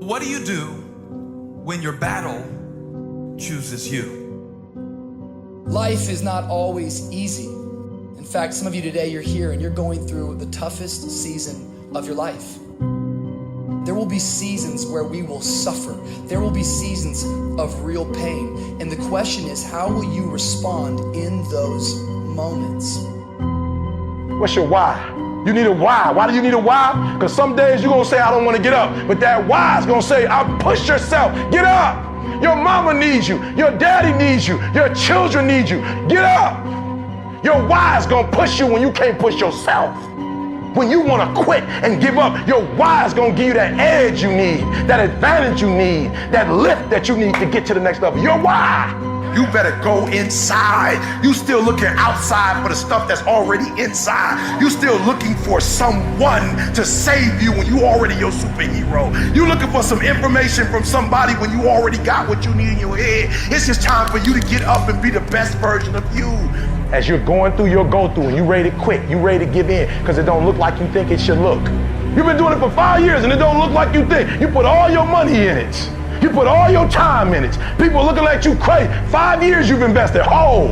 What do you do when your battle chooses you? Life is not always easy. In fact, some of you today, you're here and you're going through the toughest season of your life. There will be seasons where we will suffer. There will be seasons of real pain. And the question is, how will you respond in those moments? What's your why? You need a why. Why do you need a why? Because some days you're going to say, I don't want to get up. But that why is going to say, push yourself. Get up. Your mama needs you. Your daddy needs you. Your children need you. Get up. Your why is going to push you when you can't push yourself. When you want to quit and give up, your why is going to give you that edge you need, that advantage you need, that lift that you need to get to the next level. Your why. You better go inside. You still looking outside for the stuff that's already inside. You still looking for someone to save you when you already your superhero. You looking for some information from somebody when you already got what you need in your head. It's just time for you to get up and be the best version of you. As you're going through your go-through and you ready to quit, you ready to give in because it don't look like you think it should look. You've been doing it for 5 years and it don't look like you think. You put all your money in it. You put all your time in it. People are looking at you crazy. 5 years you've invested. Oh,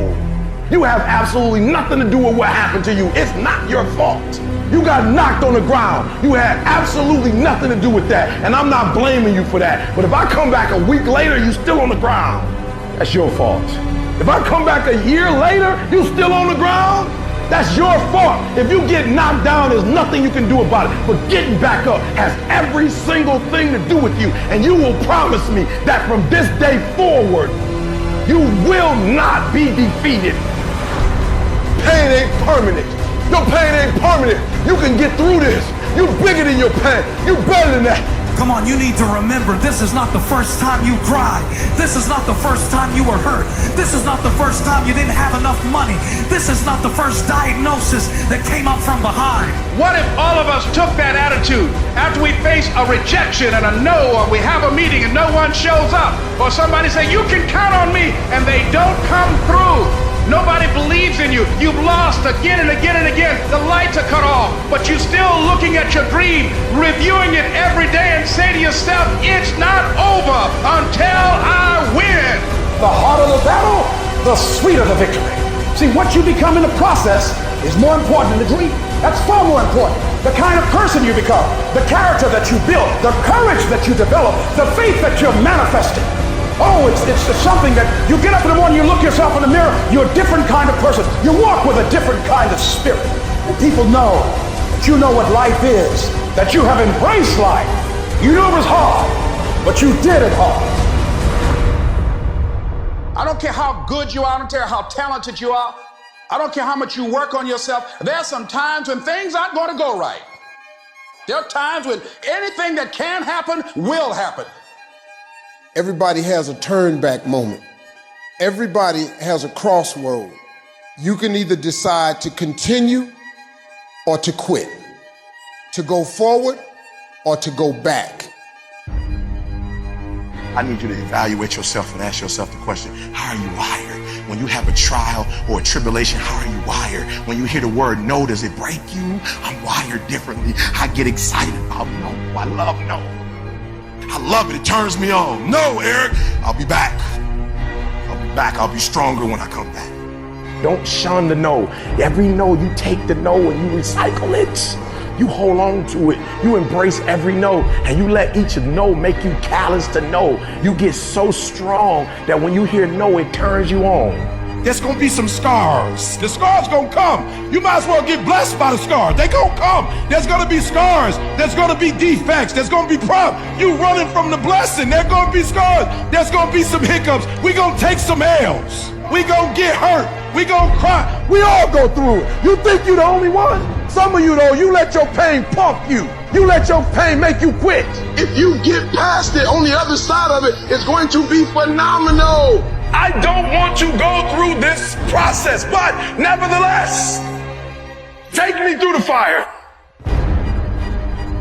you have absolutely nothing to do with what happened to you. It's not your fault. You got knocked on the ground. You had absolutely nothing to do with that. And I'm not blaming you for that. But if I come back a week later, you still on the ground. That's your fault. If I come back a year later, you still on the ground, that's your fault. If you get knocked down, there's nothing you can do about it. But getting back up has every single thing to do with you. And you will promise me that from this day forward, you will not be defeated. Pain ain't permanent. Your pain ain't permanent. You can get through this. You're bigger than your pain. You're better than that. Come on, you need to remember, this is not the first time you cried. This is not the first time you were hurt. This is not the first time you didn't have enough money. This is not the first diagnosis that came up from behind. What if all of us took that attitude after we face a rejection and a no, or we have a meeting and no one shows up, or somebody say, you can count on me, and they don't come through. Nobody believes in you. You've lost again and again and again. The lights are cut off, but you're still looking at your dream, reviewing it every day and say to yourself, it's not over until I win. The harder the battle, the sweeter the victory. See, what you become in the process is more important than the dream. That's far more important. The kind of person you become, the character that you build, the courage that you develop, the faith that you're manifesting. Oh, it's something that you get up in the morning, you look yourself in the mirror, you're a different kind of person. You walk with a different kind of spirit. And people know that you know what life is, that you have embraced life. You knew it was hard, but you did it hard. I don't care how good you are, I don't care how talented you are, I don't care how much you work on yourself. There are some times when things aren't going to go right. There are times when anything that can happen will happen. Everybody has a turn back moment. Everybody has a crossroad. You can either decide to continue or to quit, to go forward or to go back. I need you to evaluate yourself and ask yourself the question, how are you wired? When you have a trial or a tribulation, how are you wired? When you hear the word no, does it break you? I'm wired differently. I get excited about no. I love no. I love it. It turns me on. No, Eric, I'll be back. I'll be back. I'll be stronger when I come back. Don't shun the no. Every no, you take the no and you recycle it. You hold on to it. You embrace every no and you let each no make you callous to no. You get so strong that when you hear no, it turns you on. There's gonna be some scars. The scars gonna come. You might as well get blessed by the scars. They gonna come. There's gonna be scars. There's gonna be defects. There's gonna be problems. You running from the blessing. There's gonna be scars. There's gonna be some hiccups. We gonna take some L's. We gonna get hurt. We gonna cry. We all go through it. You think you the only one? Some of you though, you let your pain pump you. You let your pain make you quit. If you get past it, on the other side of it, it's going to be phenomenal. I don't want to go through this process, but nevertheless, take me through the fire.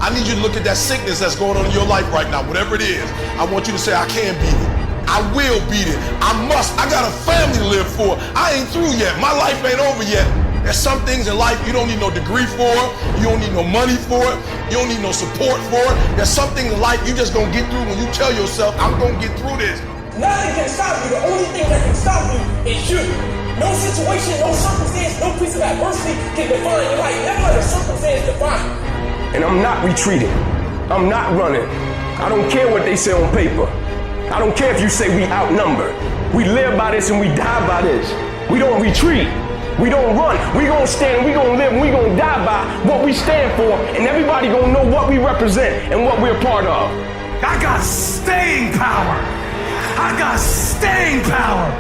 I need you to look at that sickness that's going on in your life right now, whatever it is. I want you to say, I can beat it. I will beat it. I must. I got a family to live for. I ain't through yet. My life ain't over yet. There's some things in life you don't need no degree for, you don't need no money for it, you don't need no support for it. There's some things in life you just gonna get through when you tell yourself, I'm gonna get through this. Nothing can stop you. The only thing that can stop you is you. No situation, no circumstance, no piece of adversity can define your life. Never let a circumstance define you. And I'm not retreating. I'm not running. I don't care what they say on paper. I don't care if you say we outnumbered. We live by this and we die by this. We don't retreat. We don't run. We gonna stand, we gonna live, and we gonna die by what we stand for, and everybody gonna know what we represent and what we're a part of. I got staying power. I got staying power.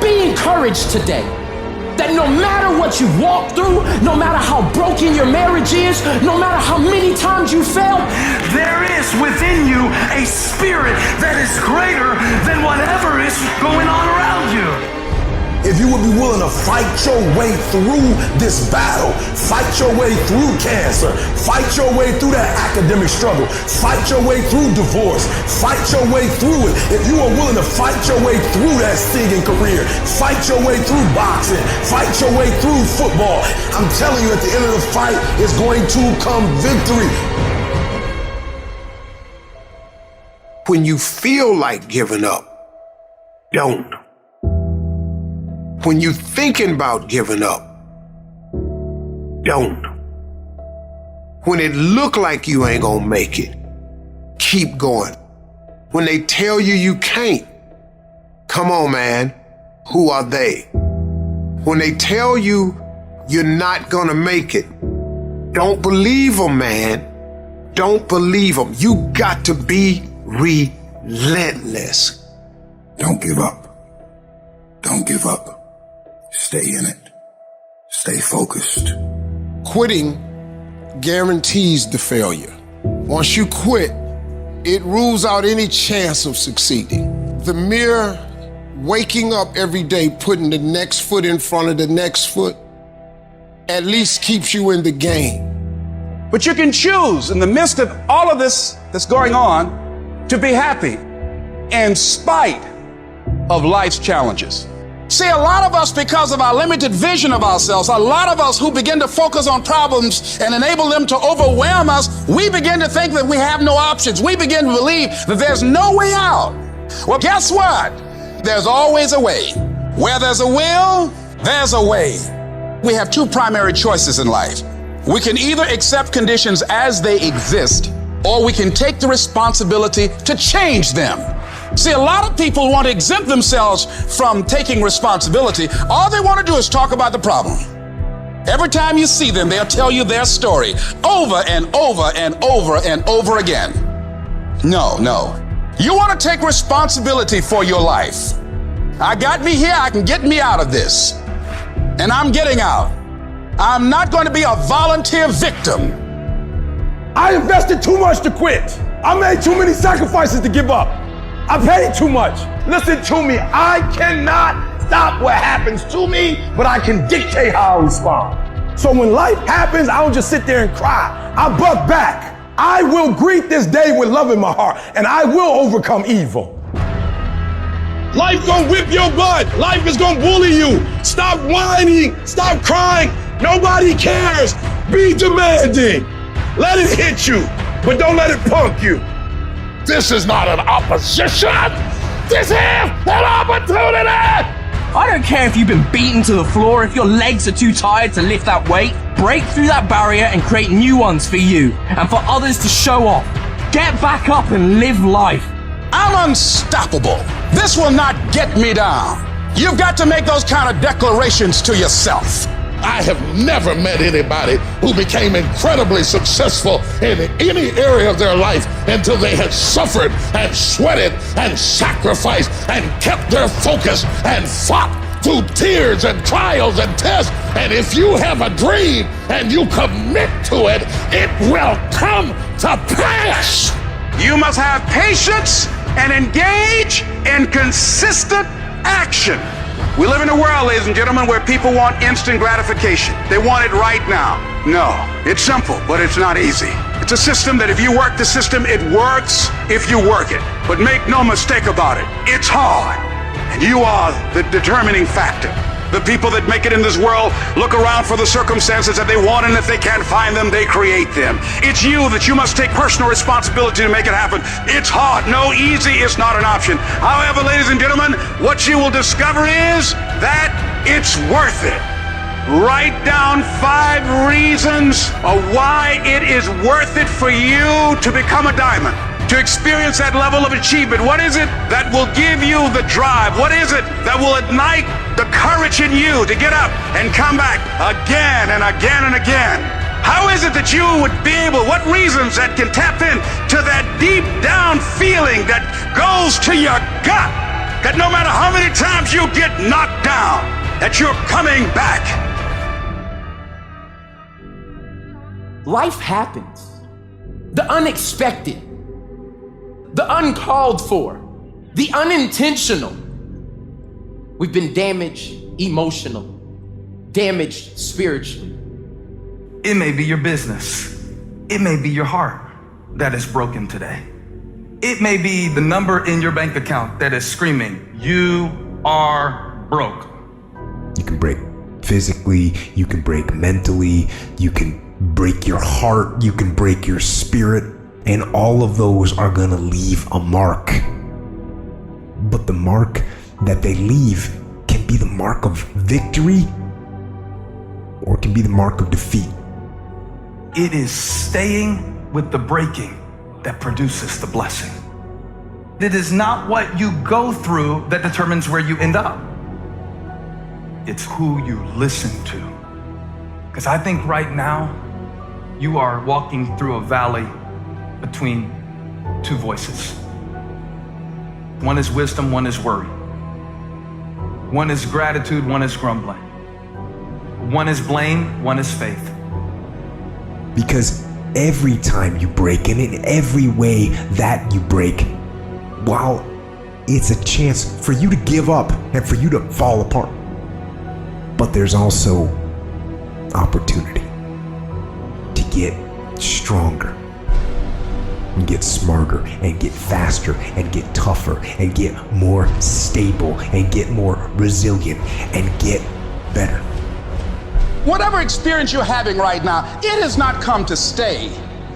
Be encouraged today that no matter what you walk through, no matter how broken your marriage is, no matter how many times you fail, there is within you a spirit that is greater than whatever is going on around you. If you would be willing to fight your way through this battle, fight your way through cancer, fight your way through that academic struggle, fight your way through divorce, fight your way through it. If you are willing to fight your way through that singing career, fight your way through boxing, fight your way through football, I'm telling you, at the end of the fight is going to come victory. When you feel like giving up, don't. When you're thinking about giving up, don't. When it look like you ain't gonna make it, keep going. When they tell you you can't, come on, man, who are they? When they tell you you're not gonna make it, don't believe them, man. Don't believe them. You got to be relentless. Don't give up. Don't give up. Stay in it. Stay focused. Quitting guarantees the failure. Once you quit, it rules out any chance of succeeding. The mere waking up every day, putting the next foot in front of the next foot, at least keeps you in the game. But you can choose in the midst of all of this that's going on to be happy in spite of life's challenges. See, a lot of us, because of our limited vision of ourselves, a lot of us who begin to focus on problems and enable them to overwhelm us, we begin to think that we have no options. We begin to believe that there's no way out. Well, guess what? There's always a way. Where there's a will, there's a way. We have two primary choices in life. We can either accept conditions as they exist, or we can take the responsibility to change them. See, a lot of people want to exempt themselves from taking responsibility. All they want to do is talk about the problem. Every time you see them, they'll tell you their story over and over and over and over again. No. You want to take responsibility for your life. I got me here, I can get me out of this. And I'm getting out. I'm not going to be a volunteer victim. I invested too much to quit. I made too many sacrifices to give up. I paid too much. Listen to me. I cannot stop what happens to me, but I can dictate how I respond. So when life happens, I don't just sit there and cry. I buck back. I will greet this day with love in my heart, and I will overcome evil. Life gonna whip your butt. Life is gonna bully you. Stop whining. Stop crying. Nobody cares. Be demanding. Let it hit you, but don't let it punk you. This is not an opposition. This is an opportunity. I don't care if you've been beaten to the floor, if your legs are too tired to lift that weight. Break through that barrier and create new ones for you and for others to show off. Get back up and live life. I'm unstoppable. This will not get me down. You've got to make those kind of declarations to yourself. I have never met anybody who became incredibly successful in any area of their life until they had suffered and sweated and sacrificed and kept their focus and fought through tears and trials and tests. And if you have a dream and you commit to it, it will come to pass. You must have patience and engage in consistent action. We live in a world, ladies and gentlemen, where people want instant gratification. They want it right now. No, it's simple, but it's not easy. It's a system that if you work the system, it works if you work it. But make no mistake about it, it's hard. And you are the determining factor. The people that make it in this world look around for the circumstances that they want, and if they can't find them, they create them. It's you that you must take personal responsibility to make it happen. It's hard. No, easy is not an option. However, ladies and gentlemen, what you will discover is that it's worth it. Write down 5 reasons of why it is worth it for you to become a diamond, to experience that level of achievement. What is it that will give you the drive? What is it that will ignite the courage in you to get up and come back again and again and again? How is it that you would be able, what reasons that can tap in to that deep down feeling that goes to your gut, that no matter how many times you get knocked down, that you're coming back? Life happens. The unexpected, the uncalled for, the unintentional. We've been damaged emotionally, damaged spiritually. It may be your business. It may be your heart that is broken today. It may be the number in your bank account that is screaming, "You are broke." You can break physically, you can break mentally, you can break your heart, you can break your spirit, and all of those are gonna leave a mark. But the mark that they leave can be the mark of victory or it can be the mark of defeat. It is staying with the breaking that produces the blessing. It is not what you go through that determines where you end up. It's who you listen to. Because I think right now, you are walking through a valley between 2 voices. One is wisdom, one is worry. One is gratitude, one is grumbling. One is blame, one is faith. Because every time you break, and in every way that you break, while it's a chance for you to give up and for you to fall apart, but there's also opportunity to get stronger and get smarter and get faster and get tougher and get more stable and get more resilient and get better. Whatever experience you're having right now, it has not come to stay.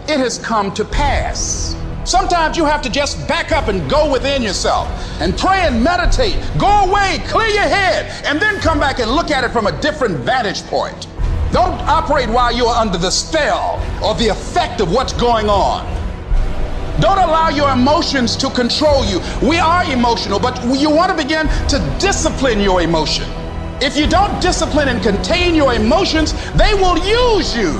It has come to pass. Sometimes you have to just back up and go within yourself and pray and meditate. Go away, clear your head, and then come back and look at it from a different vantage point. Don't operate while you're under the spell or the effect of what's going on. Don't allow your emotions to control you. We are emotional, but you want to begin to discipline your emotion. If you don't discipline and contain your emotions, they will use you.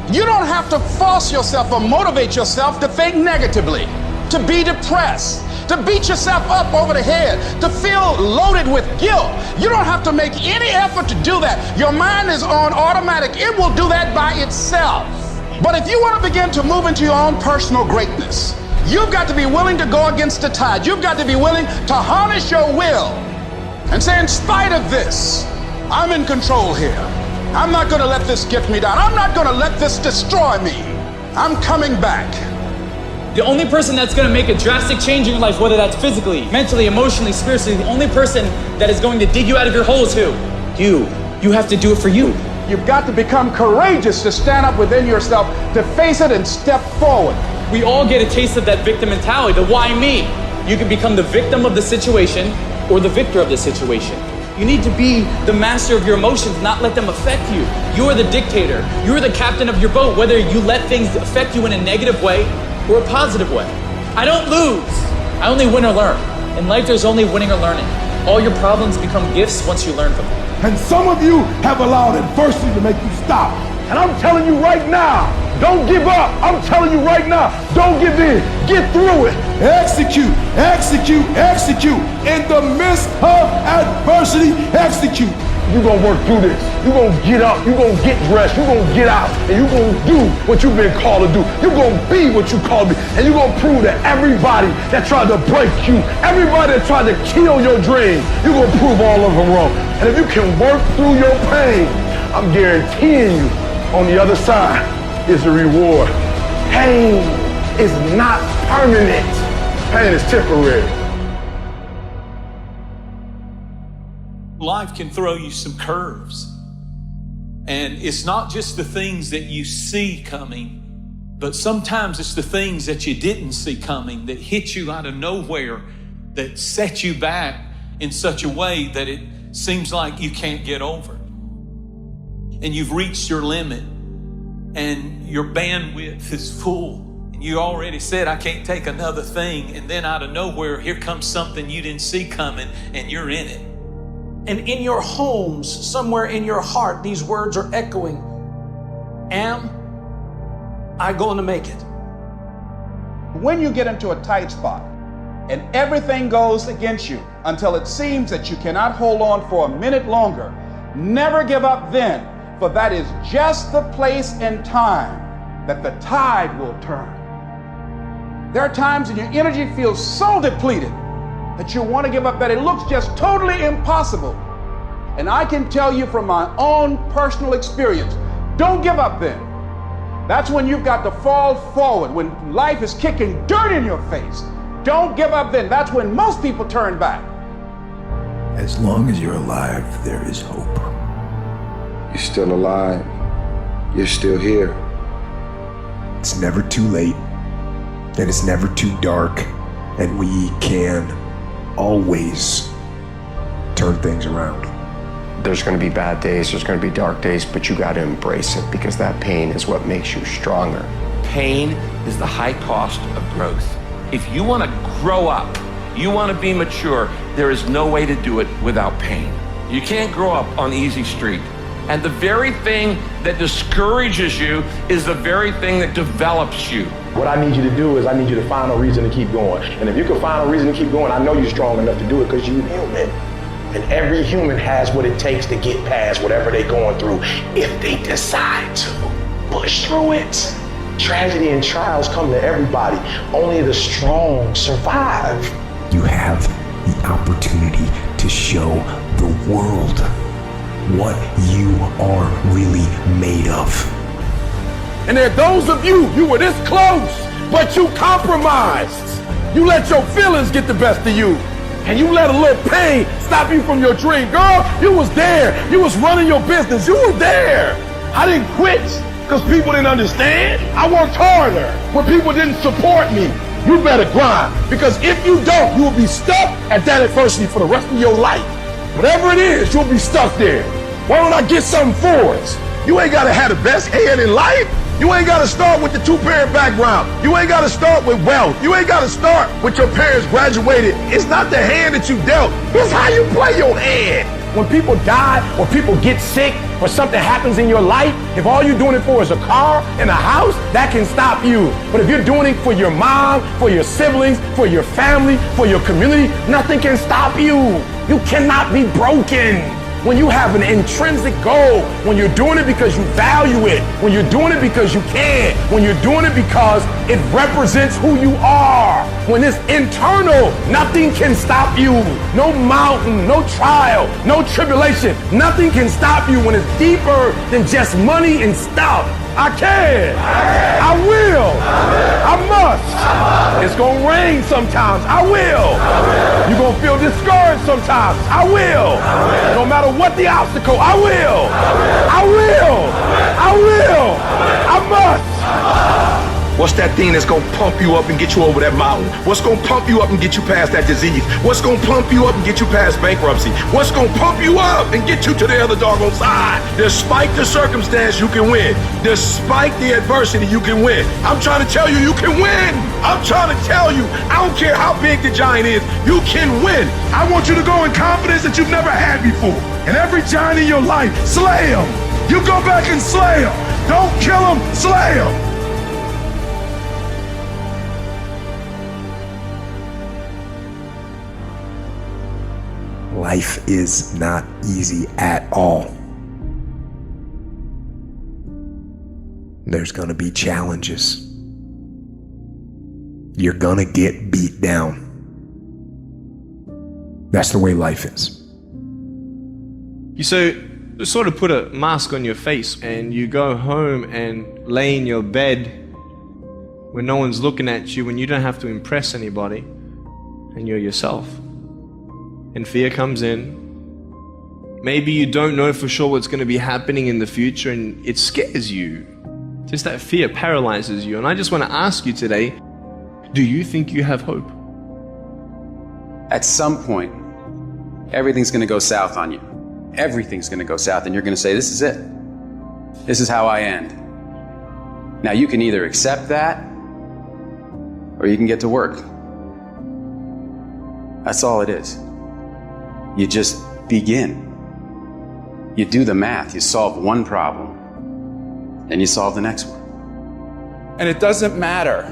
You don't have to force yourself or motivate yourself to think negatively, to be depressed, to beat yourself up over the head, to feel loaded with guilt. You don't have to make any effort to do that. Your mind is on automatic. It will do that by itself. But if you want to begin to move into your own personal greatness, you've got to be willing to go against the tide. You've got to be willing to harness your will and say, in spite of this, I'm in control here. I'm not going to let this get me down. I'm not going to let this destroy me. I'm coming back. The only person that's going to make a drastic change in your life, whether that's physically, mentally, emotionally, spiritually, the only person that is going to dig you out of your hole is who? You. You have to do it for you. You've got to become courageous to stand up within yourself, to face it and step forward. We all get a taste of that victim mentality, the why me. You can become the victim of the situation or the victor of the situation. You need to be the master of your emotions, not let them affect you. You are the dictator. You are the captain of your boat, whether you let things affect you in a negative way or a positive way. I don't lose. I only win or learn. In life, there's only winning or learning. All your problems become gifts once you learn from them. And some of you have allowed adversity to make you stop. And I'm telling you right now, don't give up. I'm telling you right now, don't give in. Get through it. Execute, execute, execute. In the midst of adversity, execute. You're going to work through this. You're going to get up. You're going to get dressed. You're going to get out. And you're going to do what you've been called to do. You're going to be what you called to be. And you're going to prove that everybody that tried to break you, everybody that tried to kill your dream, you're going to prove all of them wrong. And if you can work through your pain, I'm guaranteeing you, on the other side is a reward. Pain is not permanent. Pain is temporary. life can throw you some curves. And it's not just the things that you see coming, but sometimes it's the things that you didn't see coming that hit you out of nowhere, that set you back in such a way that it seems like you can't get over. And you've reached your limit and your bandwidth is full. And you already said, I can't take another thing. And then out of nowhere, here comes something you didn't see coming and you're in it. And in your homes, somewhere in your heart, these words are echoing. Am I going to make it? When you get into a tight spot and everything goes against you until it seems that you cannot hold on for a minute longer, never give up then, for that is just the place and time that the tide will turn. There are times when your energy feels so depleted that you want to give up, that it looks just totally impossible. And I can tell you from my own personal experience, don't give up then. That's when you've got to fall forward, when life is kicking dirt in your face. Don't give up then. That's when most people turn back. As long as you're alive, there is hope. You're still alive. You're still here. It's never too late, and it's never too dark, and we can always turn things around. There's going to be bad days, there's going to be dark days, but you got to embrace it because that pain is what makes you stronger. Pain is the high cost of growth. If you want to grow up, you want to be mature, there is no way to do it without pain. You can't grow up on easy street. And the very thing that discourages you is the very thing that develops you. What I need you to do is I need you to find a reason to keep going. And if you can find a reason to keep going, I know you're strong enough to do it because you're human. And every human has what it takes to get past whatever they're going through if they decide to push through it. Tragedy and trials come to everybody. Only the strong survive. You have the opportunity to show the world what you are really made of. And there are those of you were this close, but you compromised. You let your feelings get the best of you. And you let a little pain stop you from your dream. Girl, you was there. You was running your business. You were there. I didn't quit because people didn't understand. I worked harder when people didn't support me. You better grind, because if you don't, you will be stuck at that adversity for the rest of your life. Whatever it is, you'll be stuck there. Why don't I get something for us? You ain't got to have the best head in life. You ain't got to start with the two-parent background. You ain't got to start with wealth. You ain't got to start with your parents graduated. It's not the hand that you dealt. It's how you play your hand. When people die or people get sick or something happens in your life, if all you're doing it for is a car and a house, that can stop you. But if you're doing it for your mom, for your siblings, for your family, for your community, nothing can stop you. You cannot be broken. When you have an intrinsic goal, when you're doing it because you value it, when you're doing it because you can, when you're doing it because it represents who you are, when it's internal, nothing can stop you. No mountain, no trial, no tribulation, nothing can stop you when it's deeper than just money and stuff. I can. I will. I must. It's going to rain sometimes. I will. You're going to feel discouraged sometimes. I will. No matter what the obstacle, I will. I will. I will. I must. What's that thing that's gonna pump you up and get you over that mountain? What's gonna pump you up and get you past that disease? What's gonna pump you up and get you past bankruptcy? What's gonna pump you up and get you to the other doggone side? Despite the circumstance, you can win. Despite the adversity, you can win. I'm trying to tell you, you can win. I'm trying to tell you, I don't care how big the giant is, you can win. I want you to go in confidence that you've never had before. And every giant in your life, slay him. You go back and slay him. Don't kill him, slay him. Life is not easy at all. There's gonna be challenges. You're gonna get beat down. That's the way life is. You sort of put a mask on your face and you go home and lay in your bed when no one's looking at you, when you don't have to impress anybody, and you're yourself. And fear comes in, Maybe you don't know for sure what's going to be happening in the future and it scares you. Just that fear paralyzes you. And I just want to ask you today, do you think you have hope? At some point, everything's going to go south on you. Everything's going to go south and you're going to say, this is it. This is how I end. Now you can either accept that or you can get to work. That's all it is. You just begin. You do the math, you solve one problem, then you solve the next one. And it doesn't matter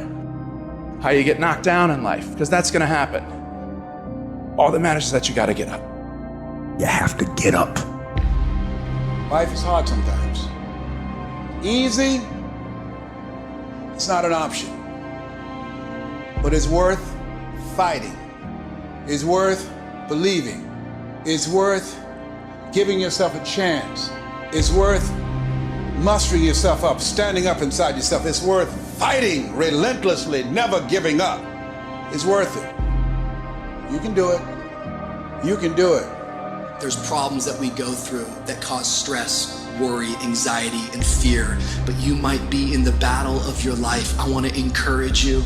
how you get knocked down in life, because that's gonna happen. All that matters is that you gotta get up. You have to get up. Life is hard sometimes. Easy, it's not an option. But it's worth fighting. It's worth believing. It's worth giving yourself a chance. It's worth mustering yourself up, standing up inside yourself. It's worth fighting relentlessly, never giving up. It's worth it. You can do it. You can do it. There's problems that we go through that cause stress, worry, anxiety, and fear, but you might be in the battle of your life. I want to encourage you.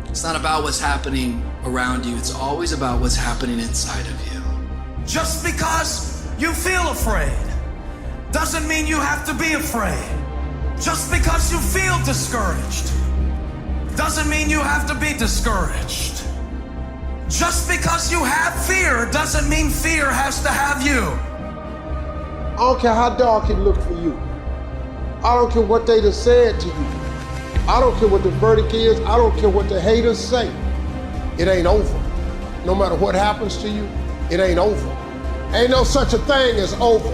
It's not about what's happening around you. It's always about what's happening inside of you. Just because you feel afraid doesn't mean you have to be afraid. Just because you feel discouraged doesn't mean you have to be discouraged. Just because you have fear doesn't mean fear has to have you. I don't care how dark it look for you. I don't care what they just said to you. I don't care what the verdict is. I don't care what the haters say. It ain't over. No matter what happens to you, it ain't over. Ain't no such a thing as over.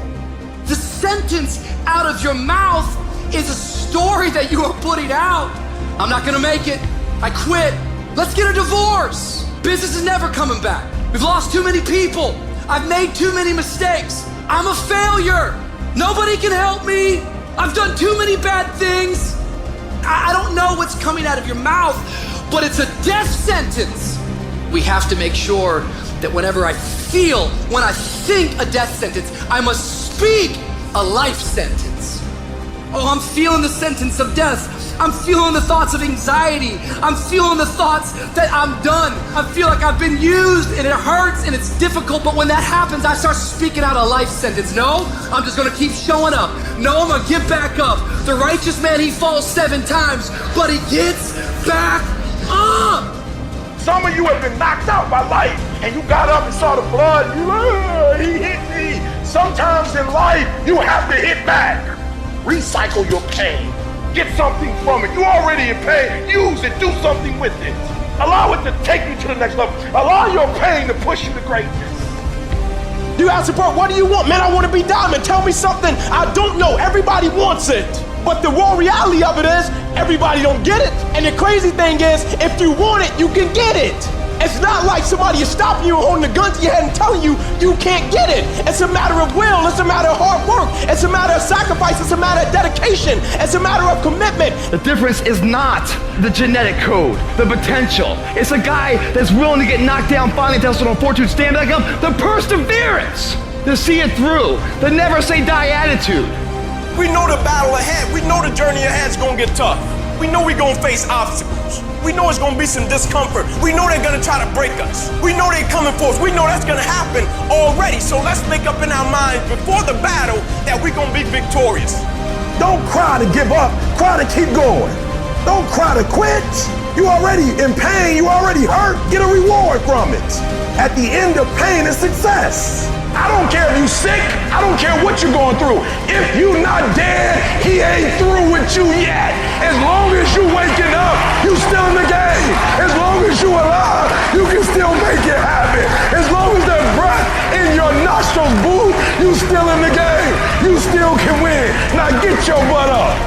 The sentence out of your mouth is a story that you are putting out. I'm not gonna make it. I quit. Let's get a divorce. Business is never coming back. We've lost too many people. I've made too many mistakes. I'm a failure. Nobody can help me. I've done too many bad things. I don't know what's coming out of your mouth, but it's a death sentence. We have to make sure that whenever I think a death sentence, I must speak a life sentence. Oh, I'm feeling the sentence of death. I'm feeling the thoughts of anxiety. I'm feeling the thoughts that I'm done. I feel like I've been used and it hurts and it's difficult, but when that happens, I start speaking out a life sentence. No, I'm just gonna keep showing up. No, I'm gonna get back up. The righteous man, he falls 7 times, but he gets back up. Some of you have been knocked out by life and you got up and saw the blood. He hit me. Sometimes in life, you have to hit back. Recycle your pain. Get something from it. You already in pain. Use it. Do something with it. Allow it to take you to the next level. Allow your pain to push you to greatness. You ask the bro, what do you want? Man, I want to be diamond. Tell me something I don't know. Everybody wants it. But the raw reality of it is, everybody don't get it. And the crazy thing is, if you want it, you can get it. It's not like somebody is stopping you and holding a gun to your head and telling you you can't get it. It's a matter of will. It's a matter of hard work. It's a matter of sacrifice. It's a matter of dedication. It's a matter of commitment. The difference is not the genetic code, the potential. It's a guy that's willing to get knocked down, finally tested on fortune, stand back up. The perseverance to see it through. The never say die attitude. We know the battle ahead. We know the journey ahead is gonna get tough. We know we're gonna face obstacles. We know it's gonna be some discomfort. We know they're gonna try to break us. We know they're coming for us. We know that's gonna happen already. So let's make up in our minds before the battle that we're gonna be victorious. Don't cry to give up. Cry to keep going. Don't cry to quit. You already in pain. You already hurt. Get a reward from it. At the end of pain is success. I don't care if you sick. I don't care what you're going through. If you not dead, he ain't through with you yet. As long as you waking up, you still in the game. As long as you alive, you can still make it happen. As long as there's breath in your nostrils, boo, you still in the game. You still can win. Now get your butt up.